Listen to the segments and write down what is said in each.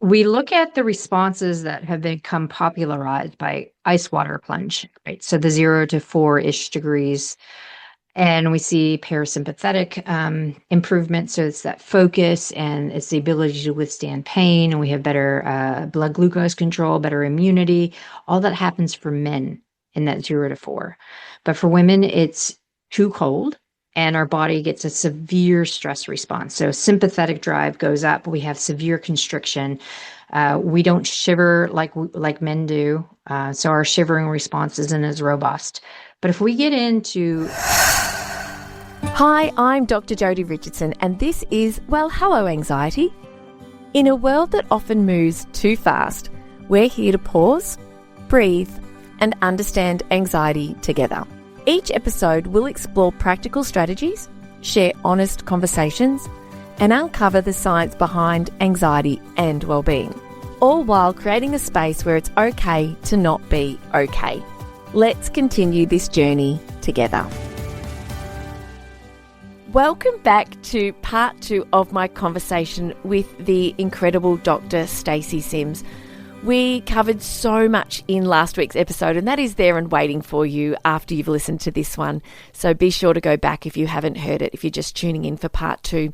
we look at the responses that have become popularized by ice water plunge, right? So the 0 to 4-ish degrees. And we see parasympathetic improvement. So it's that focus and it's the ability to withstand pain. And we have better blood glucose control, better immunity. All that happens for men in that 0 to 4. But for women, it's too cold and our body gets a severe stress response. So sympathetic drive goes up. We have severe constriction. We don't shiver like men do. So our shivering response isn't as robust. But if we get into... Hi, I'm Dr. Jodi Richardson, and this is Well, Hello Anxiety. In a world that often moves too fast, we're here to pause, breathe, and understand anxiety together. Each episode will explore practical strategies, share honest conversations, and uncover the science behind anxiety and well-being, all while creating a space where it's okay to not be okay. Let's continue this journey together. Welcome back to part 2 of my conversation with the incredible Dr. Stacy Sims. We covered so much in last week's episode, and that is there and waiting for you after you've listened to this one. So be sure to go back if you haven't heard it, if you're just tuning in for part 2.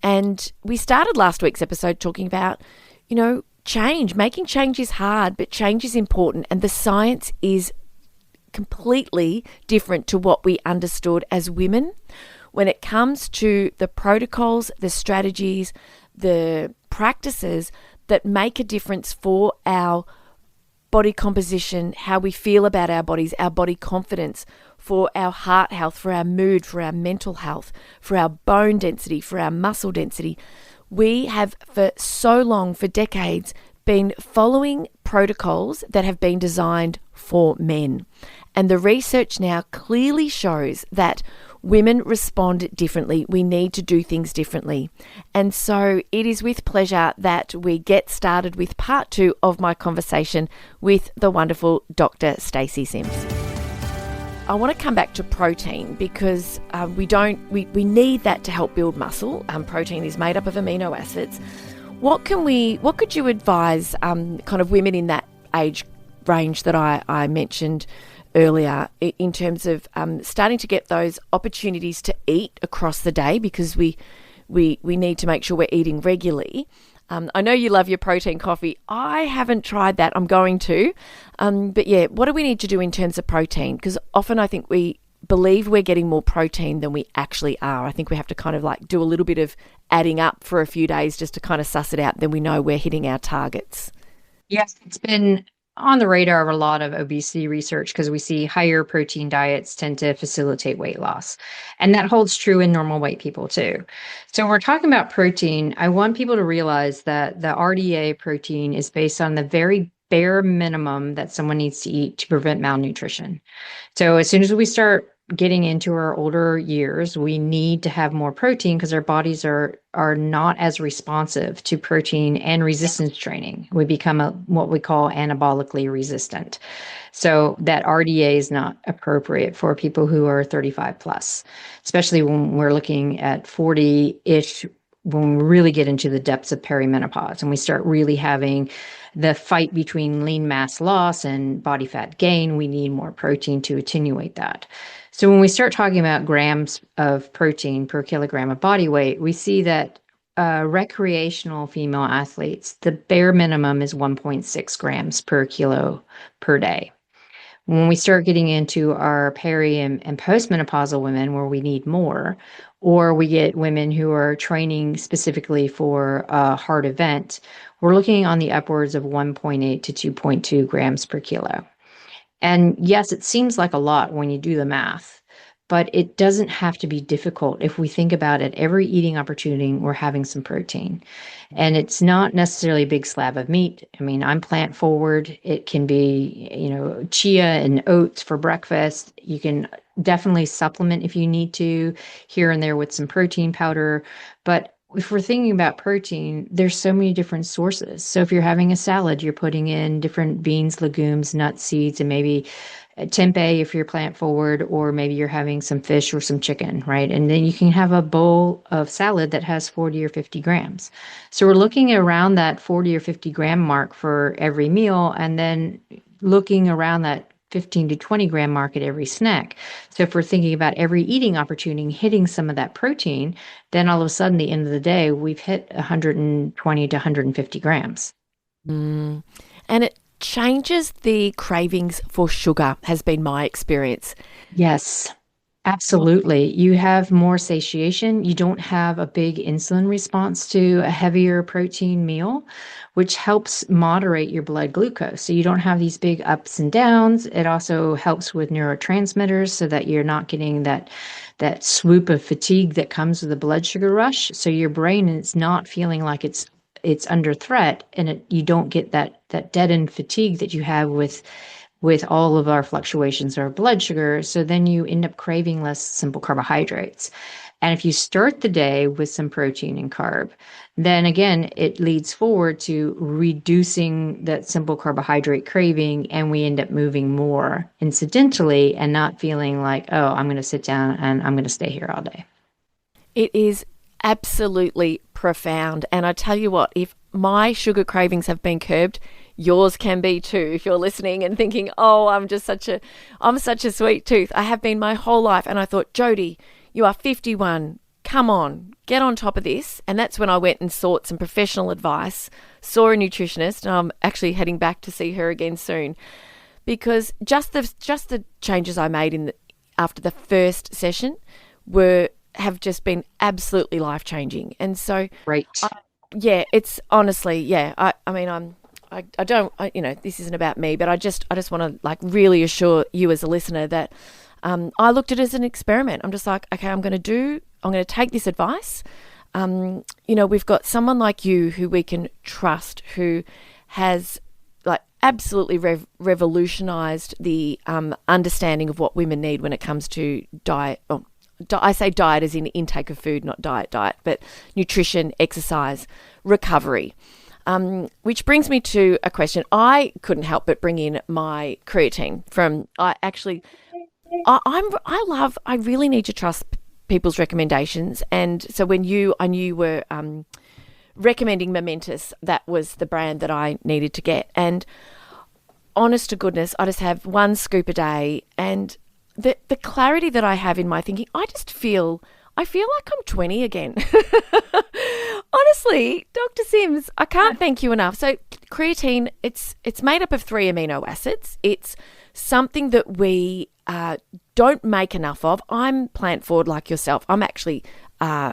And we started last week's episode talking about, change. Making change is hard, but change is important, and the science is completely different to what we understood as women. When it comes to the protocols, the strategies, the practices that make a difference for our body composition, how we feel about our bodies, our body confidence, for our heart health, for our mood, for our mental health, for our bone density, for our muscle density. We have for so long, for decades, been following protocols that have been designed for men. And the research now clearly shows that women respond differently. We need to do things differently. And so it is with pleasure that we get started with part 2 of my conversation with the wonderful Dr. Stacy Sims. I want to come back to protein because we need that to help build muscle. Protein is made up of amino acids. What could you advise kind of women in that age range that I mentioned earlier in terms of starting to get those opportunities to eat across the day, because we need to make sure we're eating regularly. I know you love your protein coffee. I haven't tried that. I'm going to. But yeah, what do we need to do in terms of protein? Because often I think we believe we're getting more protein than we actually are. I think we have to kind of like do a little bit of adding up for a few days just to kind of suss it out. Then we know we're hitting our targets. Yes, it's been on the radar of a lot of obesity research because we see higher protein diets tend to facilitate weight loss. And that holds true in normal weight people too. So when we're talking about protein, I want people to realize that the RDA protein is based on the very bare minimum that someone needs to eat to prevent malnutrition. So as soon as we start getting into our older years, we need to have more protein because our bodies are not as responsive to protein and resistance training. We become what we call anabolically resistant. So that RDA is not appropriate for people who are 35 plus, especially when we're looking at 40-ish, when we really get into the depths of perimenopause and we start really having the fight between lean mass loss and body fat gain. We need more protein to attenuate that. So when we start talking about grams of protein per kilogram of body weight, we see that recreational female athletes, the bare minimum is 1.6 grams per kilo per day. When we start getting into our peri and postmenopausal women where we need more, or we get women who are training specifically for a hard event, we're looking on the upwards of 1.8 to 2.2 grams per kilo. And yes, it seems like a lot when you do the math, but it doesn't have to be difficult. If we think about it, every eating opportunity, we're having some protein. And it's not necessarily a big slab of meat. I mean, I'm plant forward. It can be, chia and oats for breakfast. You can definitely supplement if you need to here and there with some protein powder. But if we're thinking about protein, there's so many different sources. So if you're having a salad, you're putting in different beans, legumes, nuts, seeds, and maybe tempeh if you're plant forward, or maybe you're having some fish or some chicken, right? And then you can have a bowl of salad that has 40 or 50 grams. So we're looking around that 40 or 50 gram mark for every meal, and then looking around that 15 to 20 gram mark at every snack. So if we're thinking about every eating opportunity hitting some of that protein, then all of a sudden, the end of the day, we've hit 120 to 150 grams. Mm. And it changes the cravings for sugar, has been my experience. Yes. Absolutely. You have more satiation. You don't have a big insulin response to a heavier protein meal, which helps moderate your blood glucose. So you don't have these big ups and downs. It also helps with neurotransmitters so that you're not getting that swoop of fatigue that comes with a blood sugar rush. So your brain is not feeling like it's under threat, and you don't get that deadened fatigue that you have with all of our fluctuations of blood sugar. So then you end up craving less simple carbohydrates. And if you start the day with some protein and carb, then again, it leads forward to reducing that simple carbohydrate craving. And we end up moving more incidentally and not feeling like, oh, I'm going to sit down and I'm going to stay here all day. It is absolutely profound. And I tell you what, if my sugar cravings have been curbed, yours can be too. If you're listening and thinking, oh, I'm such a sweet tooth. I have been my whole life. And I thought, Jodi, you are 51. Come on, get on top of this. And that's when I went and sought some professional advice, saw a nutritionist, and I'm actually heading back to see her again soon. Because just the changes I made after the first session have just been absolutely life-changing. And so, Right. yeah, it's honestly, yeah. I mean, I don't, this isn't about me, but I just want to like really assure you as a listener that I looked at it as an experiment. I'm just like, okay, I'm going to take this advice. We've got someone like you who we can trust, who has like absolutely revolutionized the understanding of what women need when it comes to diet. I say diet as in intake of food, not diet, but nutrition, exercise, recovery. Which brings me to a question. I couldn't help but bring in my creatine I really need to trust people's recommendations. And so when I knew you were recommending Momentous, that was the brand that I needed to get. And honest to goodness, I just have one scoop a day, and the clarity that I have in my thinking, I feel like I'm 20 again. Honestly, Dr. Sims, I can't thank you enough. So creatine, it's made up of 3 amino acids. It's something that we don't make enough of. I'm plant forward like yourself. I'm actually, I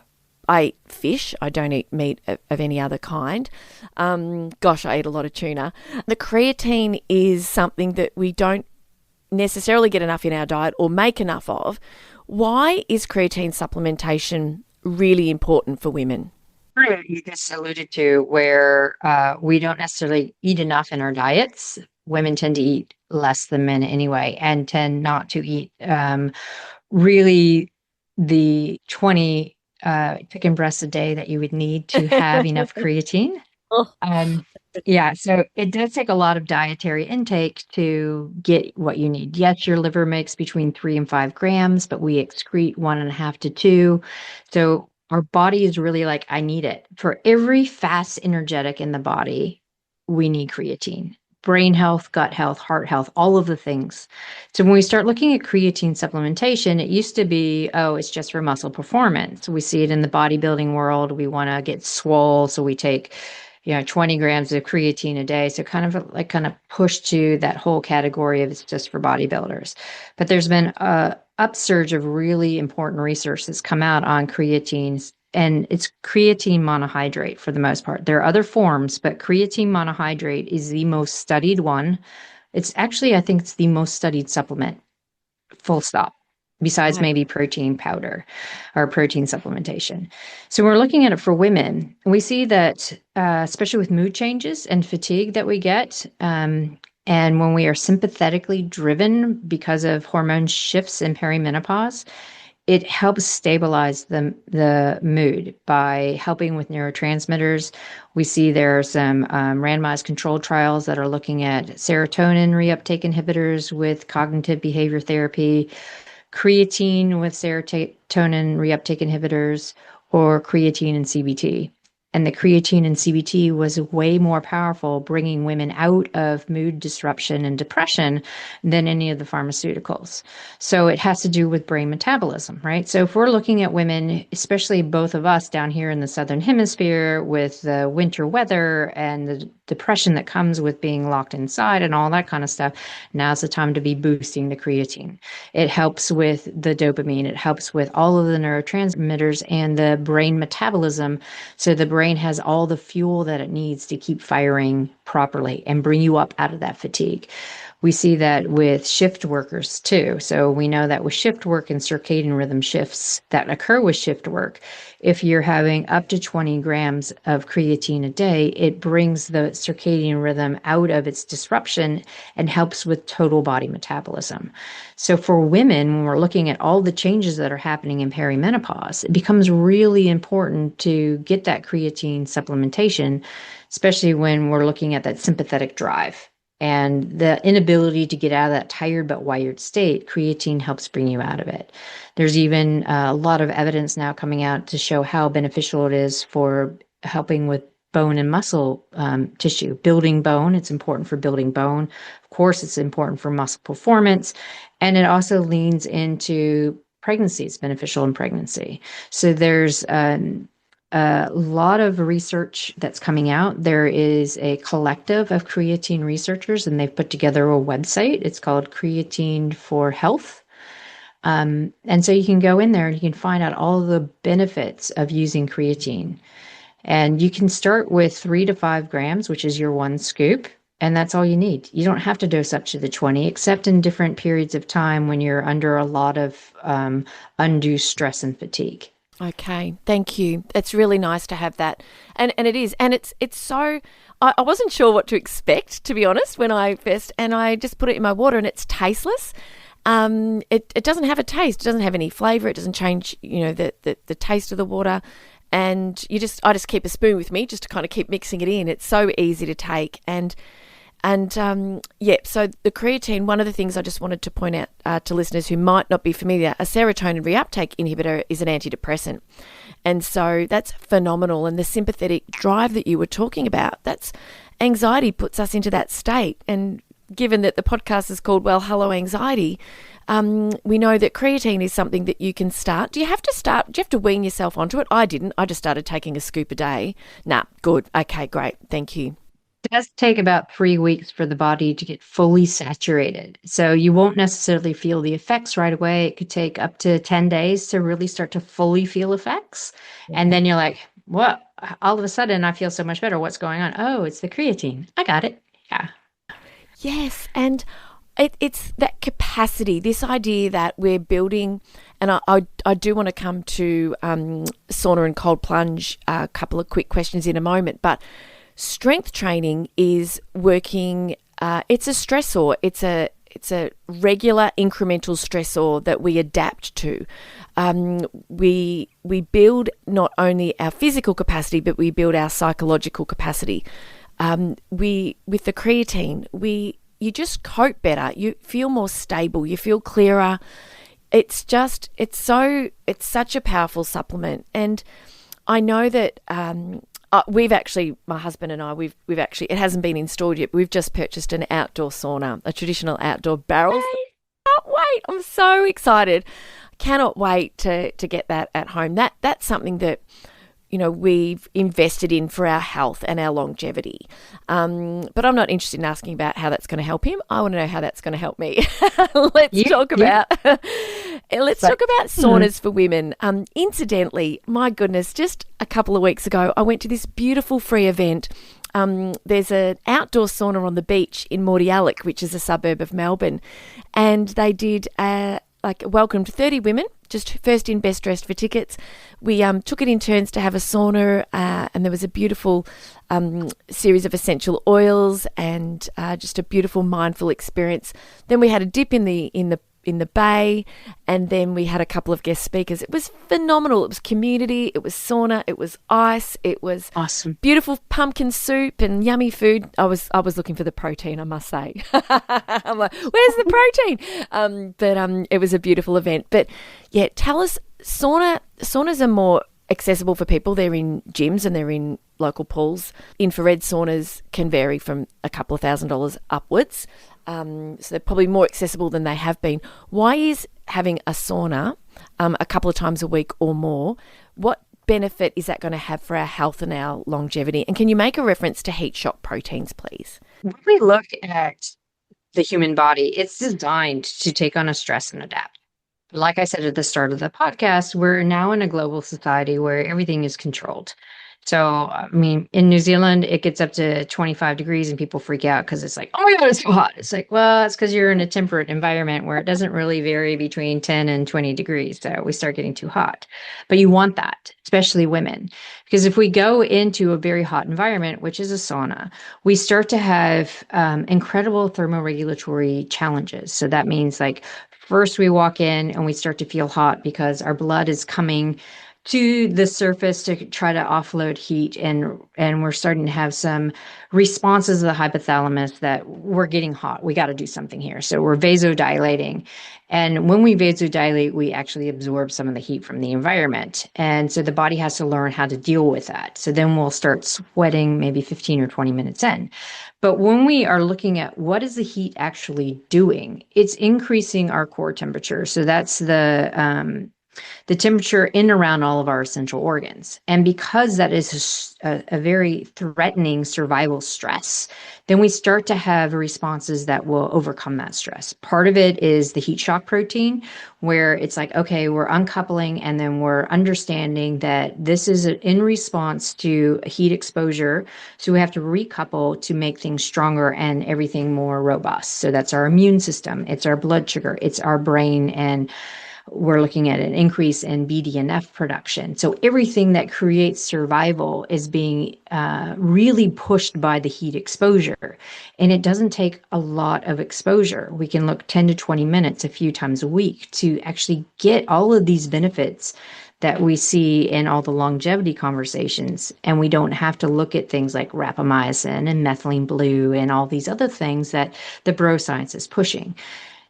eat fish. I don't eat meat of any other kind. I eat a lot of tuna. The creatine is something that we don't necessarily get enough in our diet or make enough of. Why is creatine supplementation really important for women? You just alluded to where we don't necessarily eat enough in our diets. Women tend to eat less than men anyway, and tend not to eat really the 20 chicken breasts a day that you would need to have enough creatine. Oh. Yeah, so it does take a lot of dietary intake to get what you need. Yes, your liver makes between 3 and 5 grams, but we excrete 1.5 to 2. So our body is really like, I need it. For every fast energetic in the body, we need creatine. Brain health, gut health, heart health, all of the things. So when we start looking at creatine supplementation, it used to be, oh, it's just for muscle performance. We see it in the bodybuilding world. We want to get swole, so we take 20 grams of creatine a day. So kind of pushed to that whole category of it's just for bodybuilders. But there's been a upsurge of really important research that's come out on creatines, and it's creatine monohydrate for the most part. There are other forms, but creatine monohydrate is the most studied one. It's actually, I think it's the most studied supplement, full stop, besides maybe protein powder or protein supplementation. So we're looking at it for women. We see that, especially with mood changes and fatigue that we get, and when we are sympathetically driven because of hormone shifts in perimenopause, it helps stabilize the mood by helping with neurotransmitters. We see there are some randomized controlled trials that are looking at serotonin reuptake inhibitors with cognitive behavior therapy, creatine with serotonin reuptake inhibitors, or creatine and CBT. And the creatine and CBT was way more powerful, bringing women out of mood disruption and depression than any of the pharmaceuticals. So it has to do with brain metabolism, right? So if we're looking at women, especially both of us down here in the Southern Hemisphere with the winter weather and the depression that comes with being locked inside and all that kind of stuff, now's the time to be boosting the creatine. It helps with the dopamine. It helps with all of the neurotransmitters and the brain metabolism. So the brain has all the fuel that it needs to keep firing properly and bring you up out of that fatigue. We see that with shift workers too. So we know that with shift work and circadian rhythm shifts that occur with shift work, if you're having up to 20 grams of creatine a day, it brings the circadian rhythm out of its disruption and helps with total body metabolism. So for women, when we're looking at all the changes that are happening in perimenopause, it becomes really important to get that creatine supplementation, especially when we're looking at that sympathetic drive. And the inability to get out of that tired but wired state, creatine helps bring you out of it. There's even a lot of evidence now coming out to show how beneficial it is for helping with bone and muscle tissue. Building bone, it's important for building bone. Of course, it's important for muscle performance. And it also leans into pregnancy. It's beneficial in pregnancy. So there's a lot of research that's coming out. There is a collective of creatine researchers, and they've put together a website. It's called Creatine for Health. And so you can go in there and you can find out all the benefits of using creatine. And you can start with 3 to 5 grams, which is your 1 scoop. And that's all you need. You don't have to dose up to the 20, except in different periods of time when you're under a lot of undue stress and fatigue. Okay, thank you. It's really nice to have that. And it is. And it's so, I wasn't sure what to expect, to be honest, when I first, and I just put it in my water and it's tasteless. It doesn't have a taste. It doesn't have any flavour. It doesn't change, the taste of the water. And I just keep a spoon with me just to kind of keep mixing it in. It's so easy to take. So the creatine, one of the things I just wanted to point out to listeners who might not be familiar, a serotonin reuptake inhibitor is an antidepressant. And so that's phenomenal. And the sympathetic drive that you were talking about, that's anxiety puts us into that state. And given that the podcast is called, Well, Hello Anxiety, we know that creatine is something that you can start. Do you have to wean yourself onto it? I didn't. I just started taking a scoop a day. Nah, good. Okay, great. Thank you. It does take about 3 weeks for the body to get fully saturated. So you won't necessarily feel the effects right away. It could take up to 10 days to really start to fully feel effects. Yeah. And then you're like, what? All of a sudden, I feel so much better. What's going on? Oh, it's the creatine. I got it. Yeah. Yes. And it's that capacity, this idea that we're building, and I do want to come to sauna and cold plunge, a couple of quick questions in a moment, but strength training is working. It's a stressor. It's a regular incremental stressor that we adapt to. We build not only our physical capacity, but we build our psychological capacity. With the creatine, you just cope better. You feel more stable. You feel clearer. It's such a powerful supplement, and I know that. My husband and I, we've actually, it hasn't been installed yet, but we've just purchased an outdoor sauna, a traditional outdoor barrel. I can't wait. I'm so excited. Cannot wait to get that at home. That's something that, we've invested in for our health and our longevity. But I'm not interested in asking about how that's going to help him. I want to know how that's going to help me. Let's talk about saunas for women. Incidentally, my goodness, just a couple of weeks ago, I went to this beautiful free event. There's an outdoor sauna on the beach in Mordialloc, which is a suburb of Melbourne, and they did welcomed 30 women, just first in, best dressed for tickets. We took it in turns to have a sauna, and there was a beautiful series of essential oils and just a beautiful mindful experience. Then we had a dip in the in the bay, and then we had a couple of guest speakers. It was phenomenal. It was community, it was sauna, it was ice, it was Awesome. beautiful pumpkin soup and yummy food. I was looking for the protein, I must say. I'm like, where's the protein? But it was a beautiful event. But yeah, tell us, saunas are more accessible for people. They're in gyms and they're in local pools. Infrared saunas can vary from a couple of $1,000s upwards. So they're probably more accessible than they have been. Why is having a sauna a couple of times a week or more, what benefit is that going to have for our health and our longevity? And can you make a reference to heat shock proteins, please? When we look at the human body, it's designed to take on a stress and adapt. Like I said at the start of the podcast, we're now in a global society where everything is controlled. So, I mean, in New Zealand, it gets up to 25 degrees and people freak out because it's like, oh my God, it's so hot. It's like, well, it's because you're in a temperate environment where it doesn't really vary between 10 and 20 degrees. So we start getting too hot. But you want that, especially women, because if we go into a very hot environment, which is a sauna, we start to have incredible thermoregulatory challenges. So that means like first we walk in and we start to feel hot because our blood is coming to the surface to try to offload heat, and we're starting to have some responses of the hypothalamus that we're getting hot. We got to do something here. So we're vasodilating. And when we vasodilate, we actually absorb some of the heat from the environment. And so the body has to learn how to deal with that. So then we'll start sweating maybe 15 or 20 minutes in. But when we are looking at what is the heat actually doing, it's increasing our core temperature. So that's the temperature in and around all of our essential organs. And because that is a very threatening survival stress, then we start to have responses that will overcome that stress. Part of it is the heat shock protein, where it's like, okay, we're uncoupling and then we're understanding that this is in response to heat exposure. So we have to recouple to make things stronger and everything more robust. So that's our immune system, it's our blood sugar, it's our brain, and we're looking at an increase in BDNF production. So everything that creates survival is being really pushed by the heat exposure. And it doesn't take a lot of exposure. We can look 10 to 20 minutes a few times a week to actually get all of these benefits that we see in all the longevity conversations. And we don't have to look at things like rapamycin and methylene blue and all these other things that the bro science is pushing.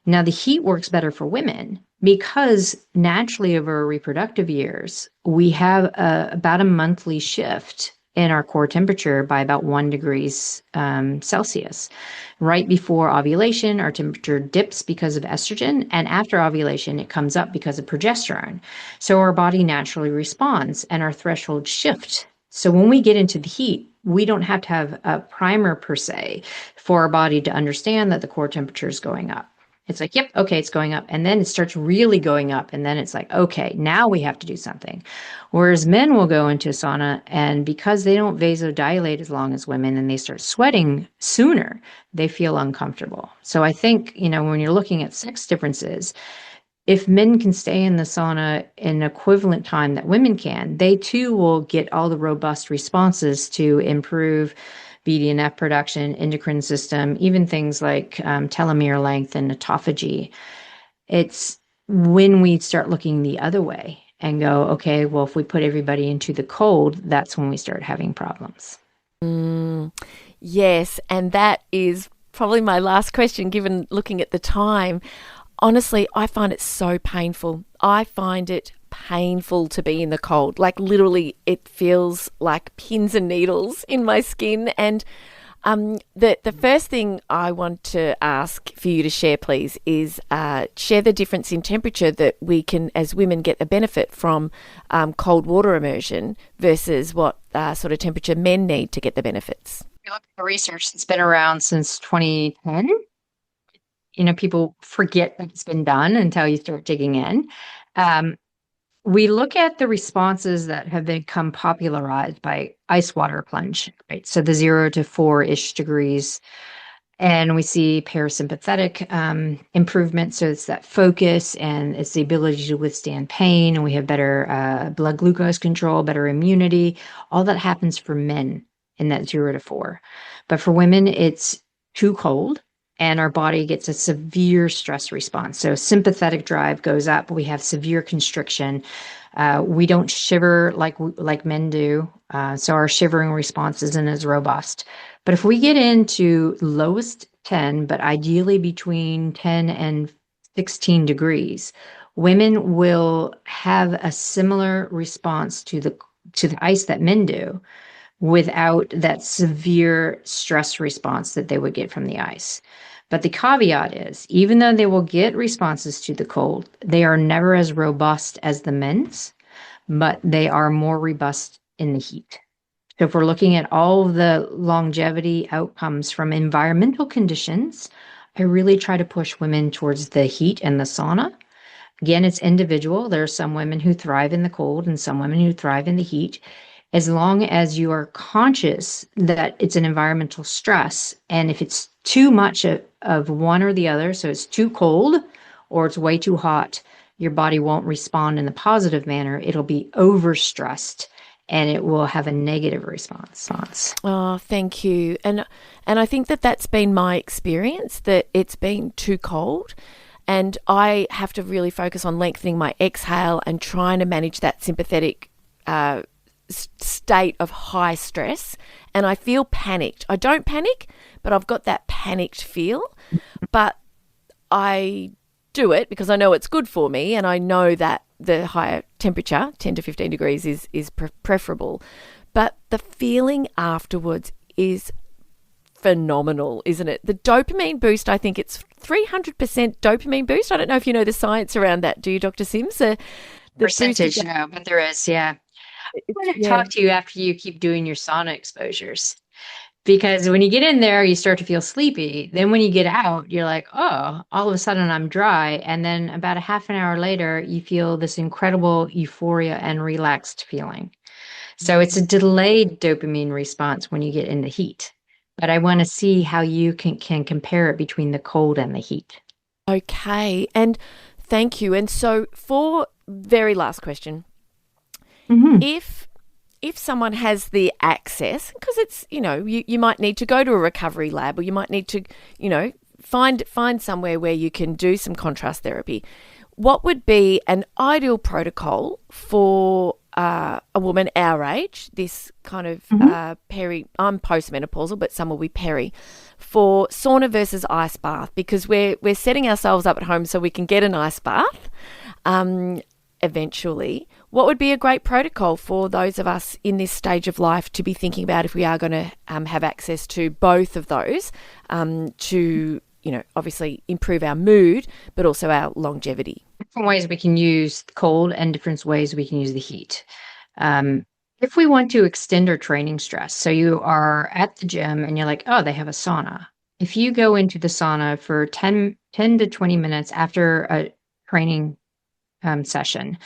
Now, the heat works better for women because naturally over our reproductive years, we have about a monthly shift in our core temperature by about 1 degrees Celsius. Right before ovulation, our temperature dips because of estrogen, and after ovulation, it comes up because of progesterone. So our body naturally responds and our thresholds shift. So when we get into the heat, we don't have to have a primer per se for our body to understand that the core temperature is going up. It's like, yep, okay, it's going up. And then it starts really going up. And then it's like, okay, now we have to do something. Whereas men will go into a sauna, and because they don't vasodilate as long as women and they start sweating sooner, they feel uncomfortable. So I think, when you're looking at sex differences, if men can stay in the sauna in equivalent time that women can, they too will get all the robust responses to improve BDNF production, endocrine system, even things like telomere length and autophagy. It's when we start looking the other way and go, okay, well, if we put everybody into the cold, that's when we start having problems. Yes, and that is probably my last question, given looking at the time. Honestly, I find it so painful. I find it painful to be in the cold. Like literally, it feels like pins and needles in my skin. And the first thing I want to ask for you to share, please, is share the difference in temperature that we can, as women, get the benefit from cold water immersion versus what sort of temperature men need to get the benefits. You look at the research that's been around since 2010. People forget that it's been done until you start digging in. We look at the responses that have become popularized by ice water plunge, right? So the 0 to 4-ish degrees. And we see parasympathetic improvement. So it's that focus and it's the ability to withstand pain. And we have better blood glucose control, better immunity. All that happens for men in that 0 to 4. But for women, it's too cold. and our body gets a severe stress response. So sympathetic drive goes up. We have severe constriction. We don't shiver like men do. So our shivering response isn't as robust. But if we get into lowest 10, but ideally between 10 and 16 degrees, women will have a similar response to the ice that men do without that severe stress response that they would get from the ice. But the caveat is, even though they will get responses to the cold, they are never as robust as the men's, but they are more robust in the heat. So if we're looking at all of the longevity outcomes from environmental conditions, I really try to push women towards the heat and the sauna. Again, it's individual. There are some women who thrive in the cold and some women who thrive in the heat. As long as you are conscious that it's an environmental stress, and if it's too much of one or the other, so it's too cold or it's way too hot, your body won't respond in the positive manner. It'll be overstressed and it will have a negative response. Oh, thank you. And I think that that's been my experience, that it's been too cold. And I have to really focus on lengthening my exhale and trying to manage that sympathetic state of high stress. And I feel panicked. I don't panic, but I've got that panicked feel. But I do it because I know it's good for me, and I know that the higher temperature, 10 to 15 degrees, is preferable. But the feeling afterwards is phenomenal, isn't it? The dopamine boost, I think it's 300% dopamine boost. I don't know if you know the science around that. Do you, Dr. Sims? The Percentage, no, but there is, yeah. I want to talk to you after you keep doing your sauna exposures. Because when you get in there, you start to feel sleepy. Then when you get out, you're like, oh, all of a sudden I'm dry. And then about a half an hour later, you feel this incredible euphoria and relaxed feeling. So it's a delayed dopamine response when you get in the heat. But I want to see how you can compare it between the cold and the heat. Okay. And thank you. And so for very last question, if someone has the access, because it's, you might need to go to a recovery lab, or you might need to, find somewhere where you can do some contrast therapy, what would be an ideal protocol for a woman our age, this kind of I'm postmenopausal, but some will be peri, for sauna versus ice bath? Because we're setting ourselves up at home so we can get an ice bath eventually. What would be a great protocol for those of us in this stage of life to be thinking about if we are going to have access to both of those to, obviously improve our mood, but also our longevity? Different ways we can use the cold and different ways we can use the heat. If we want to extend our training stress, so you are at the gym and you're like, oh, they have a sauna. If you go into the sauna for 10 to 20 minutes after a training session,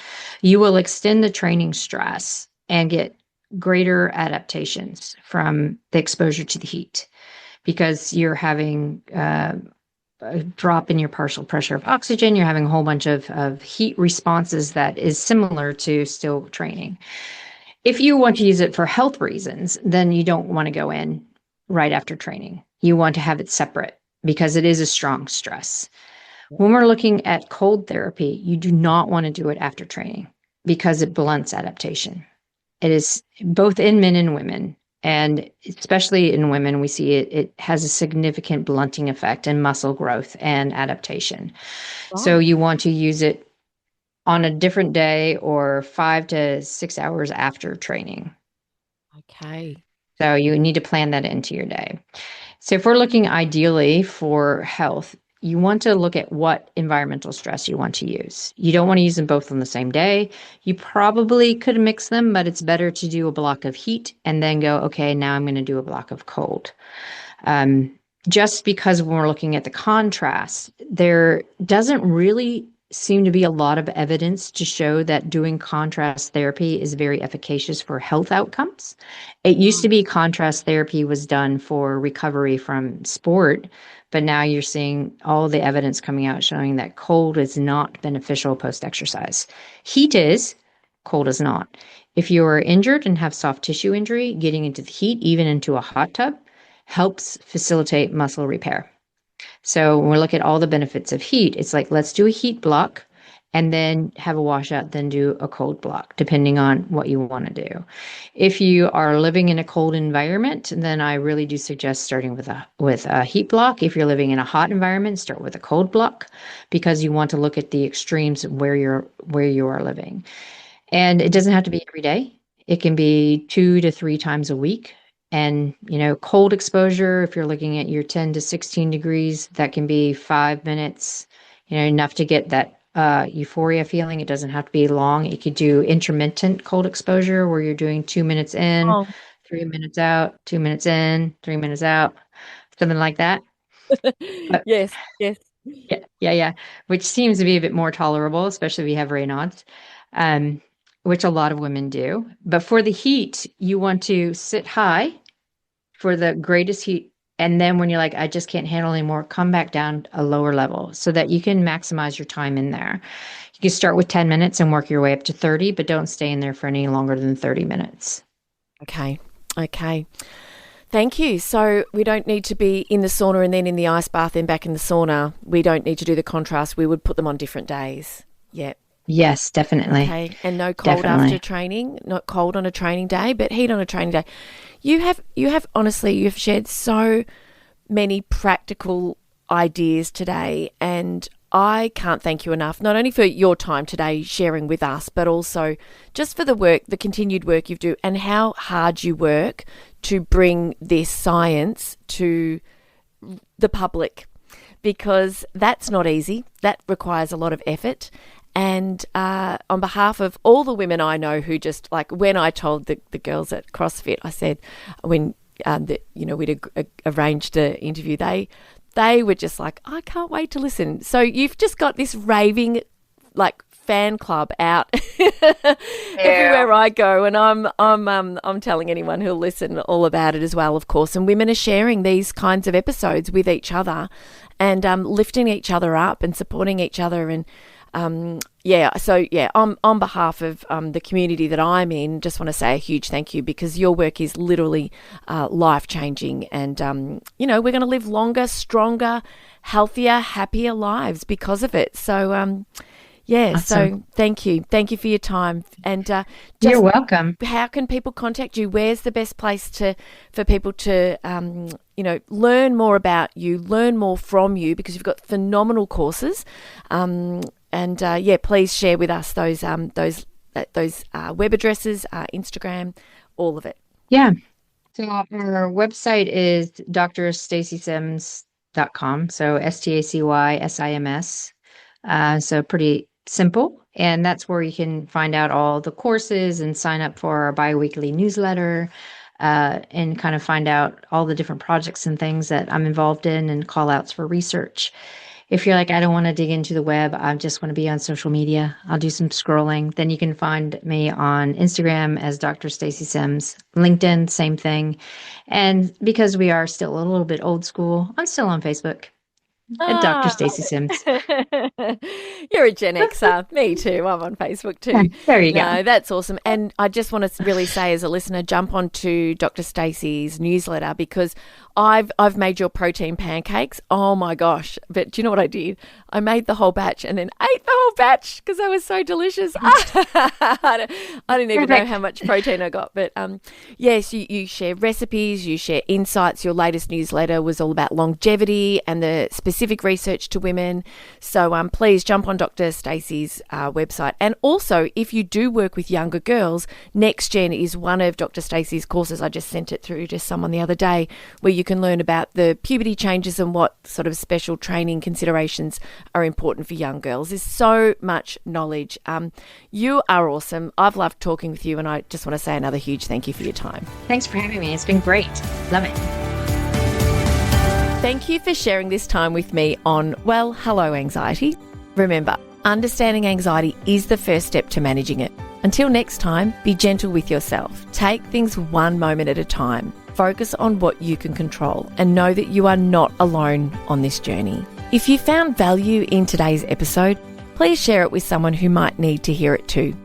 you will extend the training stress and get greater adaptations from the exposure to the heat, because you're having a drop in your partial pressure of oxygen. You're having a whole bunch of heat responses that is similar to still training. If you want to use it for health reasons, then you don't want to go in right after training. You want to have it separate because it is a strong stress. When we're looking at cold therapy, you do not want to do it after training because it blunts adaptation. It is both in men and women, and especially in women, we see it has a significant blunting effect in muscle growth and adaptation. Wow. So you want to use it on a different day or 5 to 6 hours after training. Okay. So you need to plan that into your day. So if we're looking ideally for health, you want to look at what environmental stress you want to use. You don't want to use them both on the same day. You probably could mix them, but it's better to do a block of heat and then go, okay, now I'm going to do a block of cold. Just because when we're looking at the contrast, there doesn't really seem to be a lot of evidence to show that doing contrast therapy is very efficacious for health outcomes. It used to be contrast therapy was done for recovery from sport, but now you're seeing all the evidence coming out showing that cold is not beneficial post-exercise. Heat is, cold is not. If you're injured and have soft tissue injury, getting into the heat, even into a hot tub, helps facilitate muscle repair. So when we look at all the benefits of heat, it's like, let's do a heat block and then have a washout, then do a cold block, depending on what you want to do. If you are living in a cold environment, then I really do suggest starting with a heat block. If you're living in a hot environment, start with a cold block, because you want to look at the extremes where you are living. And it doesn't have to be every day. It can be 2 to 3 times a week. And, cold exposure, if you're looking at your 10 to 16 degrees, that can be 5 minutes, enough to get that euphoria feeling. It doesn't have to be long. You could do intermittent cold exposure where you're doing 2 minutes in, 3 minutes out, 2 minutes in, 3 minutes out, something like that. But, Yes. yeah. Which seems to be a bit more tolerable, especially if you have Raynaud's, which a lot of women do. But for the heat, you want to sit high for the greatest heat. And then when you're like, I just can't handle anymore, come back down a lower level so that you can maximize your time in there. You can start with 10 minutes and work your way up to 30, but don't stay in there for any longer than 30 minutes. Okay. Thank you. So we don't need to be in the sauna and then in the ice bath and back in the sauna. We don't need to do the contrast. We would put them on different days. Yeah. Yes, definitely. Okay. And no cold after training, not cold on a training day, but heat on a training day. You have honestly, you've shared so many practical ideas today, and I can't thank you enough, not only for your time today sharing with us, but also just for the continued work you do and how hard you work to bring this science to the public, because that's not easy. That requires a lot of effort. And on behalf of all the women I know who just, like, when I told the girls at CrossFit, I said, when we'd arranged an interview, they were just like, I can't wait to listen. So you've just got this raving, like, fan club out everywhere I go, and I'm telling anyone who'll listen all about it as well, of course. And women are sharing these kinds of episodes with each other, and lifting each other up and supporting each other. And on behalf of the community that I'm in, just want to say a huge thank you, because your work is literally life-changing, and we're going to live longer, stronger, healthier, happier lives because of it. So awesome. So thank you for your time. And you're welcome. How can people contact you? Where's the best place for people to learn more about you, learn more from you, because you've got phenomenal courses. Please share with us those web addresses, Instagram, all of it. Yeah. So our website is drstacysims.com. So STACYSIMS. So pretty simple. And that's where you can find out all the courses and sign up for our biweekly newsletter, and kind of find out all the different projects and things that I'm involved in, and call outs for research. If you're like, I don't want to dig into the web, I just want to be on social media, I'll do some scrolling, then you can find me on Instagram as Dr. Stacy Sims, LinkedIn, same thing. And because we are still a little bit old school, I'm still on Facebook at Dr. Stacy Sims. You're a Gen Xer. Me too. I'm on Facebook too. Yeah, there you go. No, that's awesome. And I just want to really say, as a listener, jump onto Dr. Stacy's newsletter, because I've made your protein pancakes. Oh my gosh. But do you know what I did? I made the whole batch and then ate the whole batch because they were so delicious. I didn't even know how much protein I got. But yes, you share recipes, you share insights. Your latest newsletter was all about longevity and the specific research to women. So please jump on Dr. Stacy's website. And also, if you do work with younger girls, Next Gen is one of Dr. Stacy's courses. I just sent it through to someone the other day, where you can learn about the puberty changes and what sort of special training considerations are important for young girls. There's so much knowledge. You are awesome. I've loved talking with you, and I just want to say another huge thank you for your time. Thanks for having me. It's been great. Love it. Thank you for sharing this time with me on Well, Hello Anxiety. Remember, understanding anxiety is the first step to managing it. Until next time, be gentle with yourself. Take things one moment at a time. Focus on what you can control, and know that you are not alone on this journey. If you found value in today's episode, please share it with someone who might need to hear it too.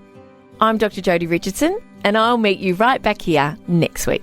I'm Dr. Jodi Richardson, and I'll meet you right back here next week.